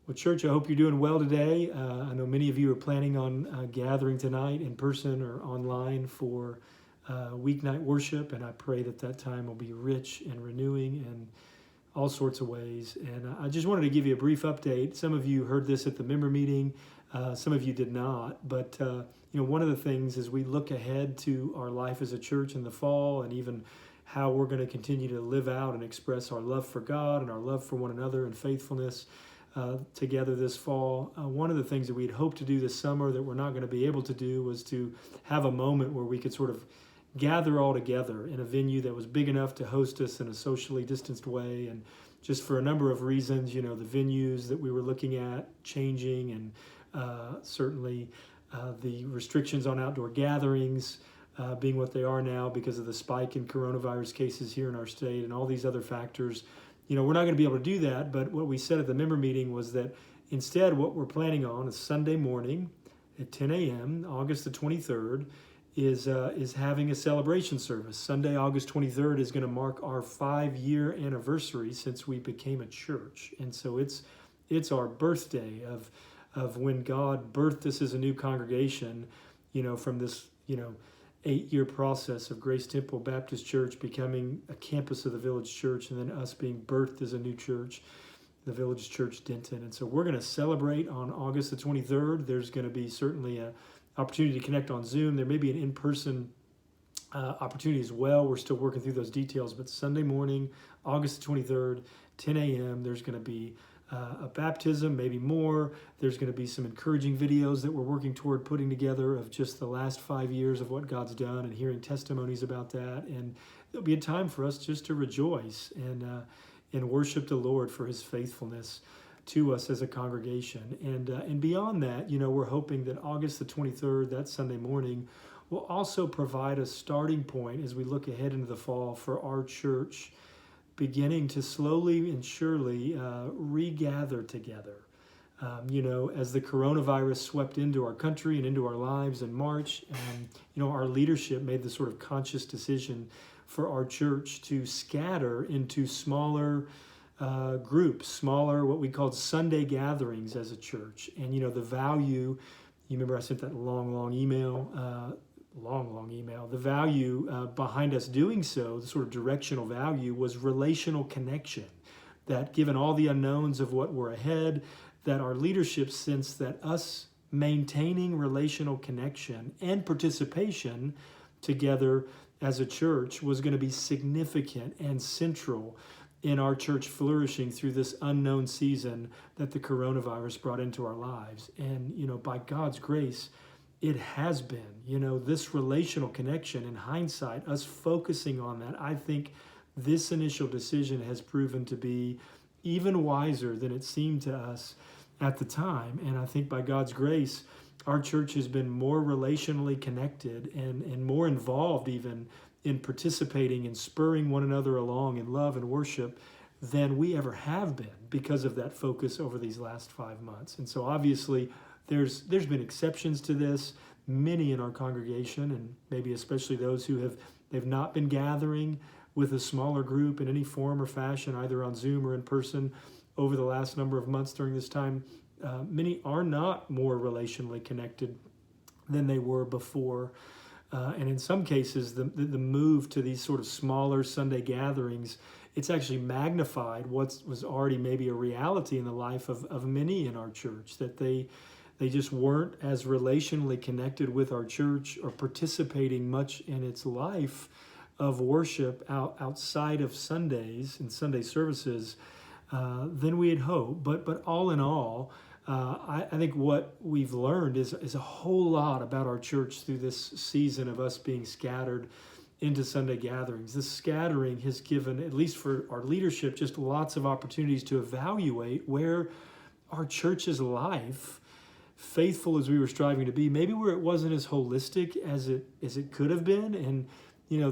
Well, church, I hope you're doing well today. I know many of you are planning on gathering tonight in person or online for weeknight worship, and I pray that that time will be rich and renewing in all sorts of ways. And I just wanted to give you a brief update. Some of you heard this at the member meeting, some of you did not. But one of the things as we look ahead to our life as a church in the fall, and even how we're going to continue to live out and express our love for God and our love for one another and faithfulness together this fall. One of the things that we'd hoped to do this summer that we're not going to be able to do was to have a moment where we could sort of gather all together in a venue that was big enough to host us in a socially distanced way. And just for a number of reasons, the venues that we were looking at changing, and certainly the restrictions on outdoor gatherings being what they are now because of the spike in coronavirus cases here in our state and all these other factors. We're not going to be able to do that, but what we said at the member meeting was that instead what we're planning on is Sunday morning at 10 a.m., August the 23rd, is having a celebration service. Sunday, August 23rd is going to mark our 5-year anniversary since we became a church. And so it's our birthday of when God birthed us as a new congregation, from this, 8-year process of Grace Temple Baptist Church becoming a campus of the Village Church, and then us being birthed as a new church, the Village Church Denton. And so we're going to celebrate on August the 23rd. There's going to be certainly an opportunity to connect on Zoom. There may be an in-person opportunity as well. We're still working through those details, but Sunday morning, August the 23rd, 10 a.m., there's going to be a baptism, maybe more. There's going to be some encouraging videos that we're working toward putting together of just the last 5 years of what God's done and hearing testimonies about that. And there'll be a time for us just to rejoice and worship the Lord for his faithfulness to us as a congregation. And beyond that, we're hoping that August the 23rd, that Sunday morning, will also provide a starting point as we look ahead into the fall for our church beginning to slowly and surely regather together. As the coronavirus swept into our country and into our lives in March, our leadership made the sort of conscious decision for our church to scatter into smaller groups, smaller, what we called Sunday gatherings as a church. And, the value, you remember I sent that long email, the value behind us doing so, the sort of directional value, was relational connection. That given all the unknowns of what were ahead, that our leadership sensed that us maintaining relational connection and participation together as a church was going to be significant and central in our church flourishing through this unknown season that the coronavirus brought into our lives. And, by God's grace, it has been, this relational connection. In hindsight, us focusing on that, I think this initial decision has proven to be even wiser than it seemed to us at the time. And I think by God's grace, our church has been more relationally connected and more involved even in participating and spurring one another along in love and worship than we ever have been because of that focus over these last 5 months. And so obviously, there's been exceptions to this, many in our congregation, and maybe especially those who they've not been gathering with a smaller group in any form or fashion, either on Zoom or in person, over the last number of months during this time. Many are not more relationally connected than they were before. And in some cases, the move to these sort of smaller Sunday gatherings, it's actually magnified what was already maybe a reality in the life of many in our church, that they just weren't as relationally connected with our church or participating much in its life of worship outside of Sundays and Sunday services than we had hoped. But all in all, I think what we've learned is a whole lot about our church through this season of us being scattered into Sunday gatherings. This scattering has given, at least for our leadership, just lots of opportunities to evaluate where our church's life, faithful as we were striving to be, maybe where it wasn't as holistic as it could have been. And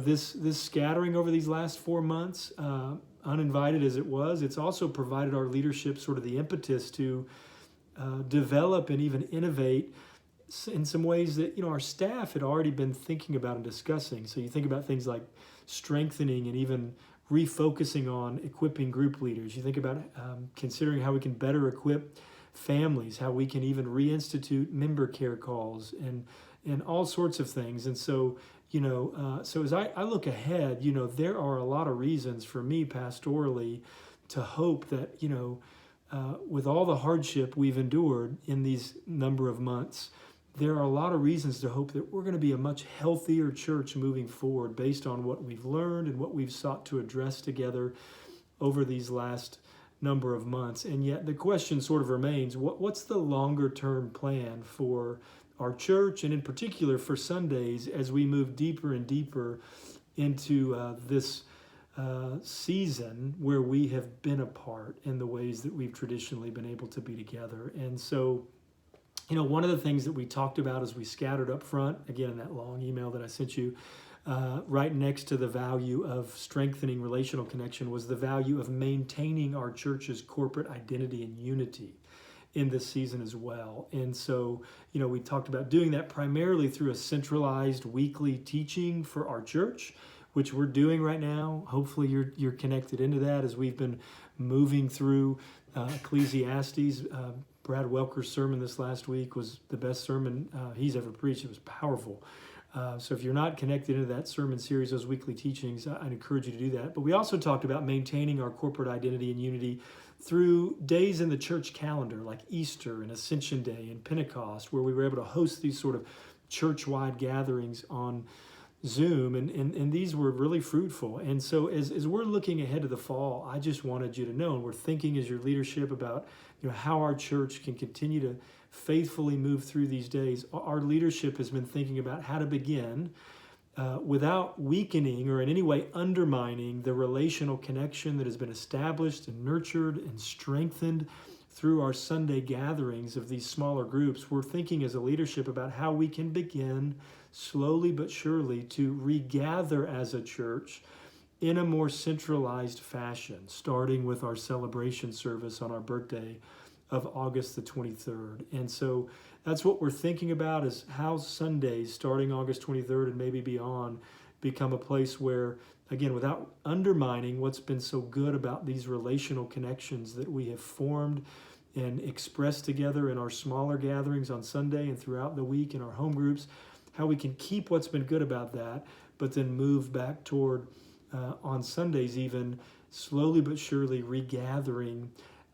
this scattering over these last 4 months, uninvited as it was, it's also provided our leadership sort of the impetus to develop and even innovate in some ways that our staff had already been thinking about and discussing. So you think about things like strengthening and even refocusing on equipping group leaders. You think about considering how we can better equip families, how we can even reinstitute member care calls and all sorts of things. And so, so as I look ahead, there are a lot of reasons for me pastorally to hope that, with all the hardship we've endured in these number of months, there are a lot of reasons to hope that we're going to be a much healthier church moving forward based on what we've learned and what we've sought to address together over these last number of months. And yet the question sort of remains, what's the longer term plan for our church, and in particular for Sundays, as we move deeper and deeper into this season where we have been apart in the ways that we've traditionally been able to be together. And so, one of the things that we talked about as we scattered up front, again, in that long email that I sent you, right next to the value of strengthening relational connection was the value of maintaining our church's corporate identity and unity in this season as well. And so, we talked about doing that primarily through a centralized weekly teaching for our church, which we're doing right now. Hopefully you're connected into that as we've been moving through Ecclesiastes. Brad Welker's sermon this last week was the best sermon he's ever preached. It was powerful. So if you're not connected into that sermon series, those weekly teachings, I'd encourage you to do that. But we also talked about maintaining our corporate identity and unity through days in the church calendar, like Easter and Ascension Day and Pentecost, where we were able to host these sort of church-wide gatherings on Zoom, and these were really fruitful. And so as we're looking ahead to the fall, I just wanted you to know, and we're thinking as your leadership about how our church can continue to faithfully move through these days. Our leadership has been thinking about how to begin without weakening or in any way undermining the relational connection that has been established and nurtured and strengthened through our Sunday gatherings of these smaller groups. We're thinking as a leadership about how we can begin slowly but surely to regather as a church in a more centralized fashion, starting with our celebration service on our birthday of August the 23rd. And so that's what we're thinking about, is how Sundays starting August 23rd and maybe beyond become a place where, again, without undermining what's been so good about these relational connections that we have formed and expressed together in our smaller gatherings on Sunday and throughout the week in our home groups, how we can keep what's been good about that, but then move back toward, on Sundays even, slowly but surely regathering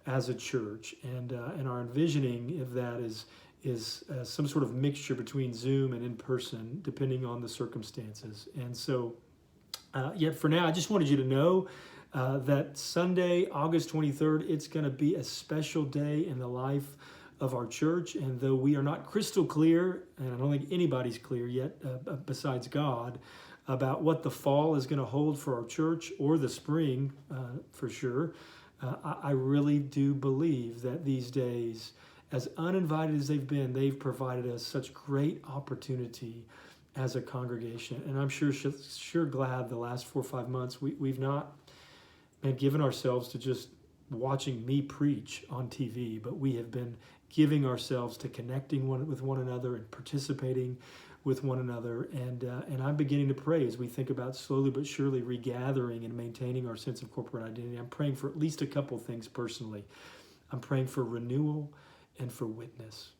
as a church. And our envisioning of that is some sort of mixture between Zoom and in person, depending on the circumstances. And so, yet for now, I just wanted you to know that Sunday, August 23rd, it's going to be a special day in the life of our church. And though we are not crystal clear, and I don't think anybody's clear yet besides God, about what the fall is going to hold for our church, or the spring for sure, I really do believe that these days, as uninvited as they've been, they've provided us such great opportunity as a congregation. And I'm sure glad the last 4 or 5 months we've not been given ourselves to just watching me preach on TV, but we have been giving ourselves to connecting with one another and participating with one another. And I'm beginning to pray as we think about slowly but surely regathering and maintaining our sense of corporate identity. I'm praying for at least a couple things personally. I'm praying for renewal and for witness,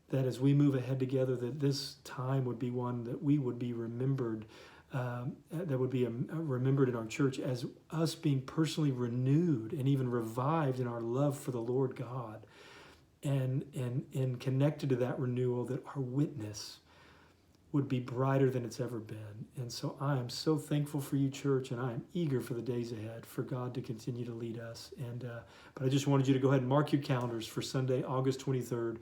that as we move ahead together, that this time would be one that we would be remembered, that would be remembered in our church as us being personally renewed and even revived in our love for the Lord God, and connected to that renewal, that our witness would be brighter than it's ever been. And so I am so thankful for you, church, and I am eager for the days ahead for God to continue to lead us. And but I just wanted you to go ahead and mark your calendars for Sunday, August 23rd,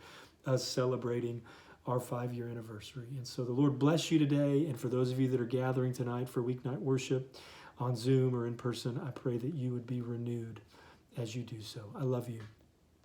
us celebrating our 5-year anniversary. And so the Lord bless you today. And for those of you that are gathering tonight for weeknight worship on Zoom or in person, I pray that you would be renewed as you do so. I love you.